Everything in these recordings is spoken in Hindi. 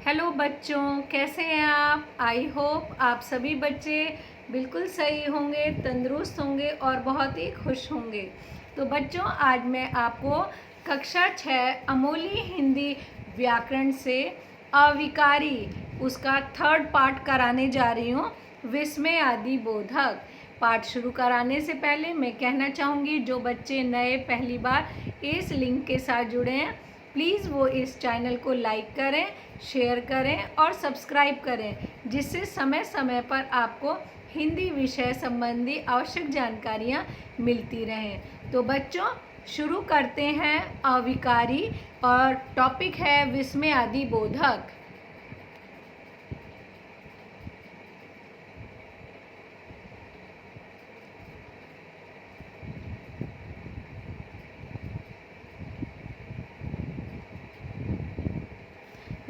हेलो बच्चों, कैसे हैं आप। आई होप आप सभी बच्चे बिल्कुल सही होंगे, तंदुरुस्त होंगे और बहुत ही खुश होंगे। तो बच्चों, आज मैं आपको कक्षा 6 अमूली हिंदी व्याकरण से अविकारी उसका थर्ड पार्ट कराने जा रही हूँ, विस्मय आदि बोधक। पाठ शुरू कराने से पहले मैं कहना चाहूँगी, जो बच्चे नए पहली बार इस लिंक के साथ जुड़े हैं, प्लीज़ वो इस चैनल को लाइक करें, शेयर करें और सब्सक्राइब करें, जिससे समय समय पर आपको हिंदी विषय संबंधी आवश्यक जानकारियाँ मिलती रहें। तो बच्चों, शुरू करते हैं अविकारी और टॉपिक है विस्मय आदि बोधक।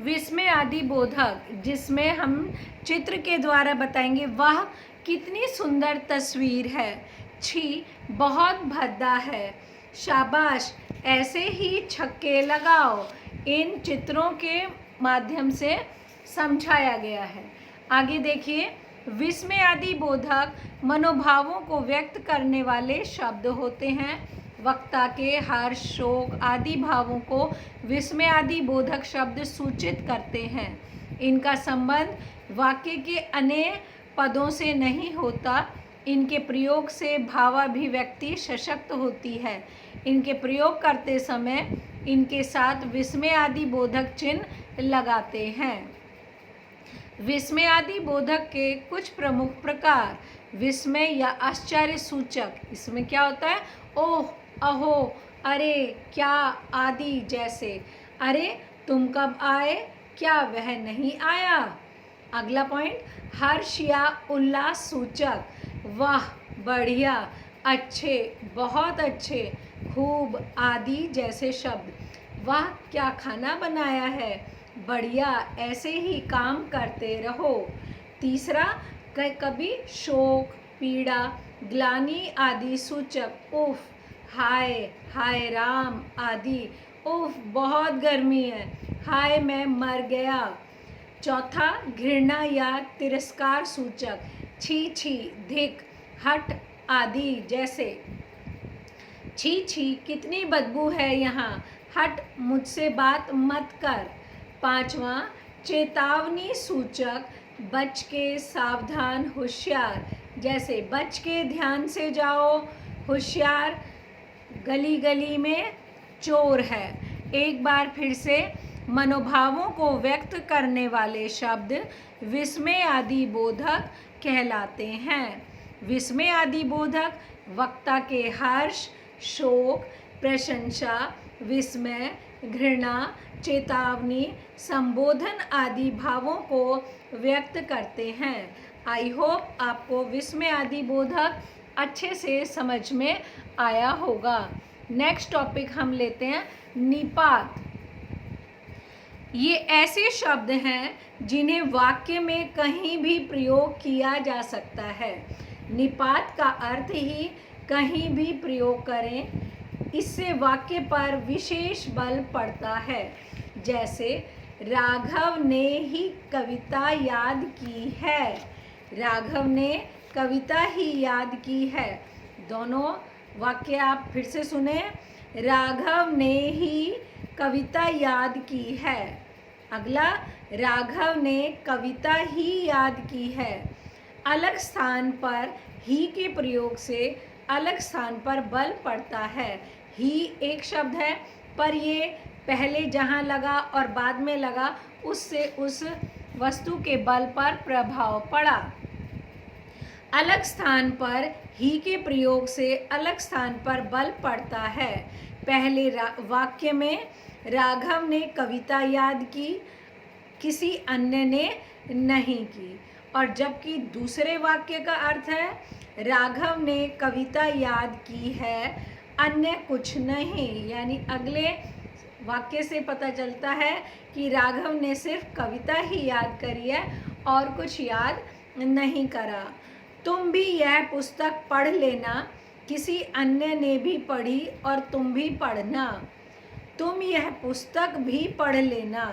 विस्मय आदि बोधक, जिसमें हम चित्र के द्वारा बताएंगे वह कितनी सुंदर तस्वीर है, छी बहुत भद्दा है, शाबाश ऐसे ही छक्के लगाओ, इन चित्रों के माध्यम से समझाया गया है। आगे देखिए, विस्मय आदि बोधक मनोभावों को व्यक्त करने वाले शब्द होते हैं। वक्ता के हर्ष, शोक आदि भावों को विस्मय आदि बोधक शब्द सूचित करते हैं। इनका संबंध वाक्य के अन्य पदों से नहीं होता। इनके प्रयोग से भावाभिव्यक्ति सशक्त होती है। इनके प्रयोग करते समय इनके साथ विस्मय आदि बोधक चिन्ह लगाते हैं। विस्मय आदि बोधक के कुछ प्रमुख प्रकार। विस्मय या आश्चर्य सूचक, इसमें क्या होता है, ओह, अहो, अरे, क्या आदि जैसे। अरे तुम कब आए, क्या वह नहीं आया। अगला पॉइंट, हर्ष या उल्लास सूचक, वाह, बढ़िया, अच्छे, बहुत अच्छे, खूब आदि जैसे शब्द। वाह क्या खाना बनाया है, बढ़िया, ऐसे ही काम करते रहो। तीसरा, कभी शोक, पीड़ा, ग्लानि आदि सूचक, उफ, हाय, हाय राम आदि। उफ बहुत गर्मी है, हाय मैं मर गया। चौथा, घृणा या तिरस्कार सूचक, छी छी, धिक, हट आदि जैसे। छी छी कितनी बदबू है यहाँ, हट मुझसे बात मत कर। पांचवा, चेतावनी सूचक, बच के, सावधान, होशियार, जैसे बच के ध्यान से जाओ, होशियार गली गली में चोर है। एक बार फिर से, मनोभावों को व्यक्त करने वाले शब्द विस्मय आदि बोधक कहलाते हैं। विस्मय आदि बोधक वक्ता के हर्ष, शोक, प्रशंसा, विस्मय, घृणा, चेतावनी, संबोधन आदि भावों को व्यक्त करते हैं। आई होप आपको विस्मय आदि बोधक अच्छे से समझ में आया होगा। नेक्स्ट टॉपिक हम लेते हैं निपात। ये ऐसे शब्द हैं जिन्हें वाक्य में कहीं भी प्रयोग किया जा सकता है। निपात का अर्थ ही कहीं भी प्रयोग करें, इससे वाक्य पर विशेष बल पड़ता है। जैसे राघव ने ही कविता याद की है, राघव ने कविता ही याद की है। दोनों वाक्य आप फिर से सुने, राघव ने ही कविता याद की है। अगला, राघव ने कविता ही याद की है। अलग स्थान पर ही के प्रयोग से अलग स्थान पर बल पड़ता है। ही एक शब्द है, पर ये पहले जहाँ लगा और बाद में लगा, उससे उस वस्तु के बल पर प्रभाव पड़ा। अलग स्थान पर ही के प्रयोग से अलग स्थान पर बल पड़ता है। पहले वाक्य में राघव ने कविता याद की, किसी अन्य ने नहीं की, और जबकि दूसरे वाक्य का अर्थ है राघव ने कविता याद की है, अन्य कुछ नहीं। यानी अगले वाक्य से पता चलता है कि राघव ने सिर्फ कविता ही याद करी है और कुछ याद नहीं करा। तुम भी यह पुस्तक पढ़ लेना, किसी अन्य ने भी पढ़ी और तुम भी पढ़ना। तुम यह पुस्तक भी पढ़ लेना,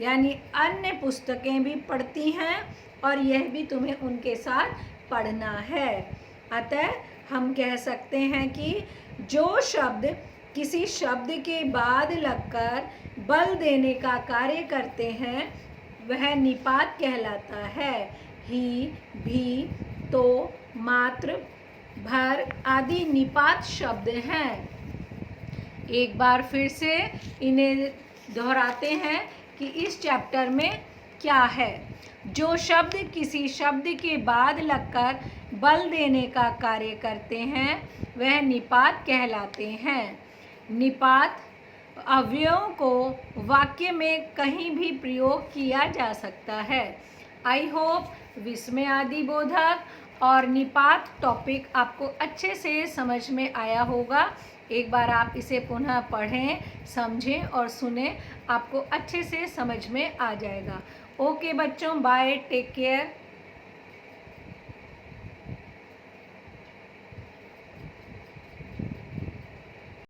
यानी अन्य पुस्तकें भी पढ़ती हैं और यह भी तुम्हें उनके साथ पढ़ना है। अतः हम कह सकते हैं कि जो शब्द किसी शब्द के बाद लगकर बल देने का कार्य करते हैं वह निपात कहलाता है। ही, भी, तो, मात्र, भर आदि निपात शब्द हैं। एक बार फिर से इन्हें दोहराते हैं कि इस चैप्टर में क्या है। जो शब्द किसी शब्द के बाद लगकर बल देने का कार्य करते हैं वह निपात कहलाते हैं। निपात अवयवों को वाक्य में कहीं भी प्रयोग किया जा सकता है। आई होप विस्मय आदि बोधक और निपात टॉपिक आपको अच्छे से समझ में आया होगा। एक बार आप इसे पुनः पढ़ें, समझें और सुनें, आपको अच्छे से समझ में आ जाएगा। ओके बच्चों, बाय, टेक केयर।